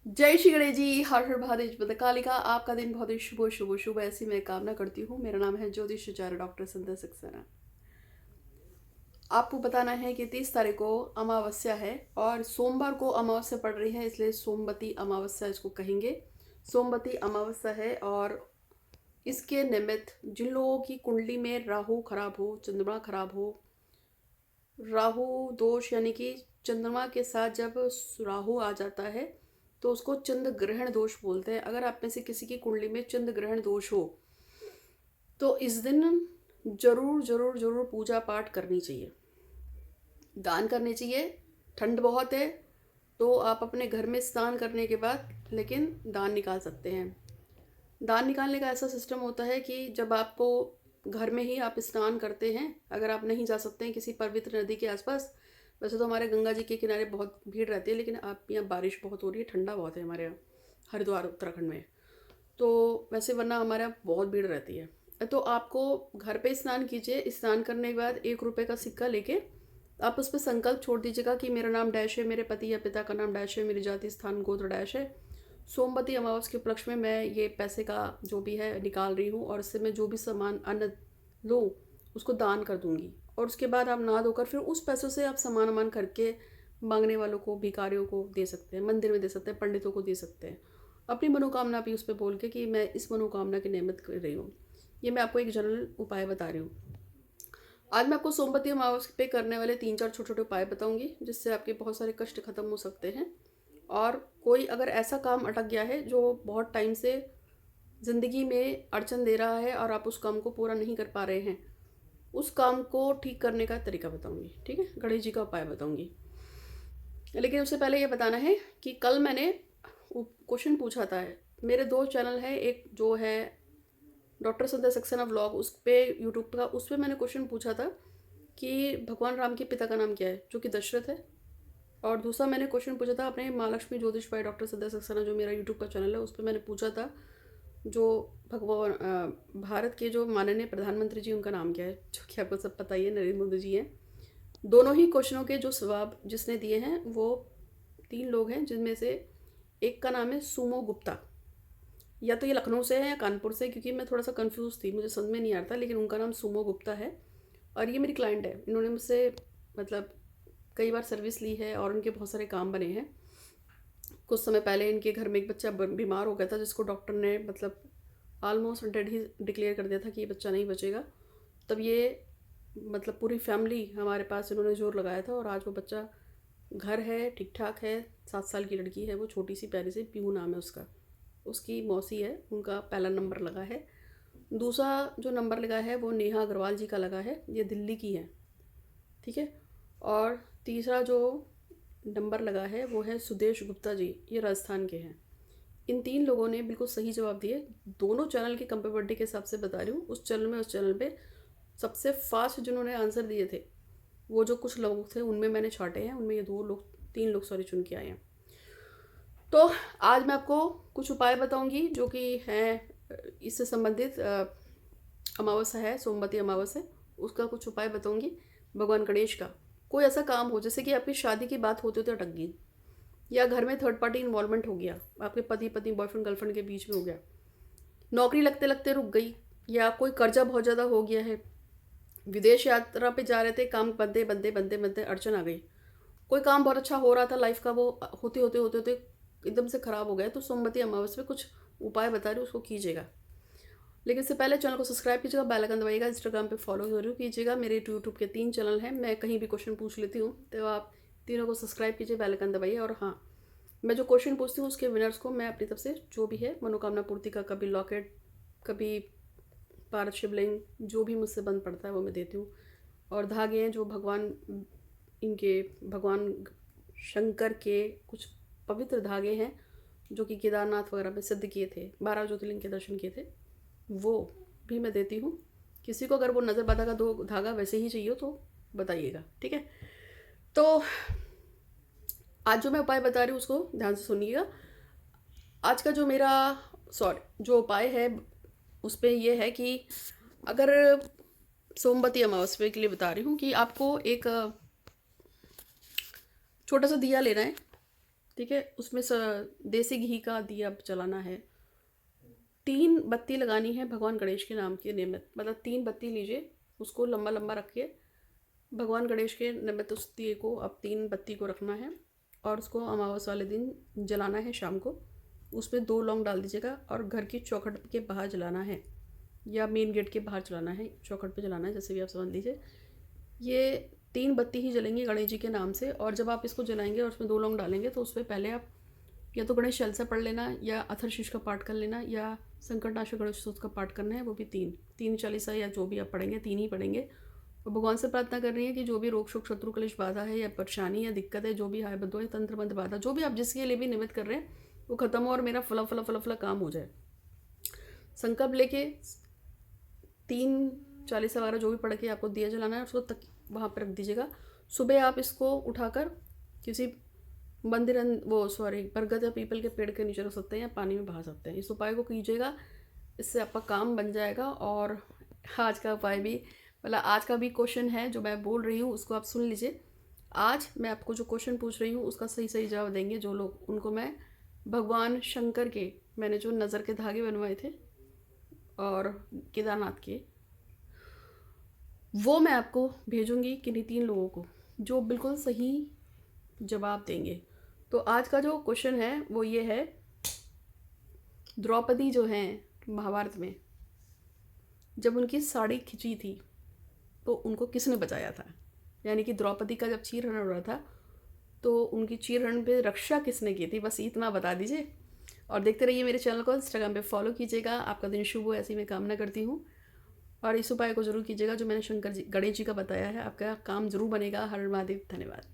जय श्री गणेश जी। हर हर महादेव पद कालिका। आपका दिन बहुत ही शुभ शुभ शुभ ऐसी मैं कामना करती हूँ। मेरा नाम है ज्योतिषाचार्य डॉक्टर संध्या सक्सेना। आपको बताना है कि 30 तारीख को अमावस्या है और सोमवार को अमावस्या पड़ रही है, इसलिए सोमवती अमावस्या इसको कहेंगे। सोमवती अमावस्या है और इसके निमित्त जिन लोगों की कुंडली में राहु खराब हो, चंद्रमा खराब हो, राहु दोष यानी कि चंद्रमा के साथ जब राहु आ जाता है तो उसको चंद्र ग्रहण दोष बोलते हैं। अगर आप में से किसी की कुंडली में चंद्र ग्रहण दोष हो तो इस दिन जरूर जरूर जरूर पूजा पाठ करनी चाहिए, दान करने चाहिए। ठंड बहुत है तो आप अपने घर में स्नान करने के बाद लेकिन दान निकाल सकते हैं। दान निकालने का ऐसा सिस्टम होता है कि जब आपको घर में ही आप स्नान करते हैं, अगर आप नहीं जा सकते हैं किसी पवित्र नदी के आसपास, वैसे तो हमारे गंगा जी के किनारे बहुत भीड़ रहती है, लेकिन आप यहाँ बारिश बहुत हो रही है, ठंडा बहुत है हमारे यहाँ हरिद्वार उत्तराखंड में, तो वैसे वरना हमारे यहाँ बहुत भीड़ रहती है। तो आपको घर पे स्नान कीजिए। स्नान करने के बाद 1 रुपये का सिक्का लेके आप उस पर संकल्प छोड़ दीजिएगा कि मेरा नाम डैश है, मेरे पति या पिता का नाम डैश है, मेरी जाति स्थान गोत्र डैश है। सोमवती अमावस के उपलक्ष्य में मैं ये पैसे का जो भी है निकाल रही हूँ और इससे मैं जो भी सामान अन्न लूँ उसको दान कर दूँगी। और उसके बाद आप नहा धोकर फिर उस पैसों से आप सामान वामान करके मांगने वालों को, भिखारियों को दे सकते हैं, मंदिर में दे सकते हैं, पंडितों को दे सकते हैं। अपनी मनोकामना भी उस पर बोल के कि मैं इस मनोकामना की नियमित कर रही हूँ। ये मैं आपको एक जनरल उपाय बता रही हूँ। आज मैं आपको सोमवती अमावस पे करने वाले 3-4 छोटे छोटे उपाय बताऊंगी जिससे आपके बहुत सारे कष्ट खत्म हो सकते हैं। और कोई अगर ऐसा काम अटक गया है जो बहुत टाइम से ज़िंदगी में अड़चन दे रहा है और आप उस काम को पूरा नहीं कर पा रहे हैं, उस काम को ठीक करने का तरीका बताऊंगी। ठीक है, गणेश जी का उपाय बताऊंगी। लेकिन उससे पहले ये बताना है कि कल मैंने क्वेश्चन पूछा था। मेरे 2 चैनल है, एक जो है डॉक्टर संध्या सक्सेना व्लॉग, उस पर यूट्यूब का, उस पर मैंने क्वेश्चन पूछा था कि भगवान राम के पिता का नाम क्या है, जो कि दशरथ है। और दूसरा मैंने क्वेश्चन पूछा था अपने माँ लक्ष्मी ज्योतिष बाय डॉक्टर संध्या सक्सेना, जो मेरा यूट्यूब का चैनल है, उस पर मैंने पूछा था जो भगवान भारत के जो माननीय प्रधानमंत्री जी उनका नाम क्या है, जो कि आपको सब पता ही है, नरेंद्र मोदी जी हैं। दोनों ही क्वेश्चनों के जो जवाब जिसने दिए हैं वो 3 लोग हैं, जिनमें से एक का नाम है सुमो गुप्ता। या तो ये लखनऊ से है या कानपुर से, क्योंकि मैं थोड़ा सा कंफ्यूज थी, मुझे समझ में नहीं आ रहा था, लेकिन उनका नाम सुमो गुप्ता है और ये मेरी क्लाइंट है। इन्होंने मुझसे मतलब कई बार सर्विस ली है और उनके बहुत सारे काम बने हैं। कुछ समय पहले इनके घर में एक बच्चा बीमार हो गया था, जिसको डॉक्टर ने मतलब ऑलमोस्ट डेड ही डिक्लेयर कर दिया था कि ये बच्चा नहीं बचेगा। तब ये मतलब पूरी फैमिली हमारे पास इन्होंने जोर लगाया था और आज वो बच्चा घर है, ठीक ठाक है। 7 साल की लड़की है वो, छोटी सी प्यारी सी, पीहू नाम है उसका। उसकी मौसी है, उनका पहला नंबर लगा है। दूसरा जो नंबर लगा है वो नेहा अग्रवाल जी का लगा है, ये दिल्ली की है। ठीक है। और तीसरा जो नंबर लगा है वो है सुदेश गुप्ता जी, ये राजस्थान के हैं। इन 3 लोगों ने बिल्कुल सही जवाब दिए। दोनों चैनल के कंपेबिलिटी के हिसाब से बता रही हूँ। उस चैनल पे सबसे फास्ट जिन्होंने आंसर दिए थे, वो जो कुछ लोग थे उनमें मैंने छाटे हैं, उनमें ये 3 लोग सॉरी चुन के आए हैं। तो आज मैं आपको कुछ उपाय बताऊंगी जो कि हैं इससे संबंधित। अमावस्या है, सोमवती अमावस्या, उसका कुछ उपाय बताऊंगी। भगवान गणेश का कोई ऐसा काम हो जैसे कि आपकी शादी की बात होते होते अटक गई, या घर में थर्ड पार्टी इन्वॉल्वमेंट हो गया, आपके पति पत्नी बॉयफ्रेंड गर्लफ्रेंड के बीच में हो गया, नौकरी लगते लगते रुक गई, या कोई कर्जा बहुत ज़्यादा हो गया है, विदेश यात्रा पे जा रहे थे, काम बनते बनते बनते बनते अड़चन आ गई, कोई काम बहुत अच्छा हो रहा था लाइफ का, वो होते होते होते होते एकदम से ख़राब हो गया, तो सोमवती अमावस्या पे कुछ उपाय बता रही हूँ, उसको कीजिएगा। लेकिन इससे पहले चैनल को सब्सक्राइब कीजिएगा, बेल आइकन दबाइएगा, इंस्टाग्राम पे फॉलो जरूर कीजिएगा। मेरे यूट्यूब के 3 चैनल हैं, मैं कहीं भी क्वेश्चन पूछ लेती हूँ, तो आप तीनों को सब्सक्राइब कीजिए, बेल आइकन दबाइए। और हाँ, मैं जो क्वेश्चन पूछती हूँ उसके विनर्स को मैं अपनी तरफ से जो भी है मनोकामना पूर्ति का, कभी लॉकेट, कभी पारद शिवलिंग, जो भी मुझसे बंद पड़ता है वो मैं देती हूँ। और धागे हैं जो भगवान शंकर के कुछ पवित्र धागे हैं जो कि केदारनाथ वगैरह में सिद्ध किए थे, 12 ज्योतिर्लिंग के दर्शन किए थे, वो भी मैं देती हूँ। किसी को अगर वो नज़र बाधा का 2 धागा वैसे ही चाहिए तो बताइएगा। ठीक है। तो आज जो मैं उपाय बता रही हूँ उसको ध्यान से सुनिएगा। आज का जो मेरा जो उपाय है उस पर यह है कि अगर सोमवती अमावस्या के लिए बता रही हूँ कि आपको एक छोटा सा दिया लेना है, ठीक है। उसमें देसी घी का दिया जलाना है। 3 बत्ती लगानी है भगवान गणेश के नाम के निमित्त, मतलब 3 बत्ती लीजिए, उसको लंबा लंबा रखिए, भगवान गणेश के निमित्त उस दिए को अब 3 बत्ती को रखना है और उसको अमावस वाले दिन जलाना है शाम को। उसमें 2 लौंग डाल दीजिएगा और घर की चौखट के बाहर जलाना है या मेन गेट के बाहर जलाना है, चौखट पे जलाना है, जैसे भी आप समझ लीजिए। ये 3 बत्ती ही जलेंगी गणेश जी के नाम से। और जब आप इसको जलाएंगे और उसमें 2 लौंग डालेंगे तो उसमें पहले आप या तो गणेश चालीसा पढ़ लेना या अथर्वशीष का पाठ कर लेना या संकटनाशक गणेश स्तोत्र का पाठ करना है, वो भी 3 चालीसा या जो भी आप पढ़ेंगे 3 ही पढ़ेंगे। और भगवान से प्रार्थना कर रही है कि जो भी रोग शोक शत्रु कलेश बाधा है या परेशानी या दिक्कत है, जो भी हाय बदो है, तंत्र मंत्र बाधा, जो भी आप जिसके लिए भी निमित्त कर रहे हैं वो खत्म हो और मेरा फला फला फला फला काम हो जाए। संकल्प लेके 3 चालीसा वगैरह जो भी पढ़ के आपको दिया जलाना है उसको तक वहाँ पर रख दीजिएगा। सुबह आप इसको उठाकर किसी मंदिर बरगद या पीपल के पेड़ के नीचे रख सकते हैं या पानी में बहा सकते हैं। इस उपाय को कीजिएगा, इससे आपका काम बन जाएगा। और आज का उपाय भी, मतलब आज का भी क्वेश्चन है जो मैं बोल रही हूँ उसको आप सुन लीजिए। आज मैं आपको जो क्वेश्चन पूछ रही हूँ उसका सही सही जवाब देंगे जो लोग, उनको मैं भगवान शंकर के, मैंने जो नज़र के धागे बनवाए थे और केदारनाथ के, वो मैं आपको भेजूंगी किन्हीं 3 लोगों को जो बिल्कुल सही जवाब देंगे। तो आज का जो क्वेश्चन है वो ये है, द्रौपदी जो हैं महाभारत में जब उनकी साड़ी खिंची थी तो उनको किसने बचाया था? यानी कि द्रौपदी का जब चीरहरण हो रहा था तो उनकी चीरहरण पे रक्षा किसने की थी? बस इतना बता दीजिए। और देखते रहिए मेरे चैनल को, इंस्टाग्राम पे फॉलो कीजिएगा। आपका दिन शुभ हो ऐसी मैं कामना करती हूँ। और इस उपाय को जरूर कीजिएगा जो मैंने शंकर जी गणेश जी का बताया है, आपका काम जरूर बनेगा। हर महादेव, धन्यवाद।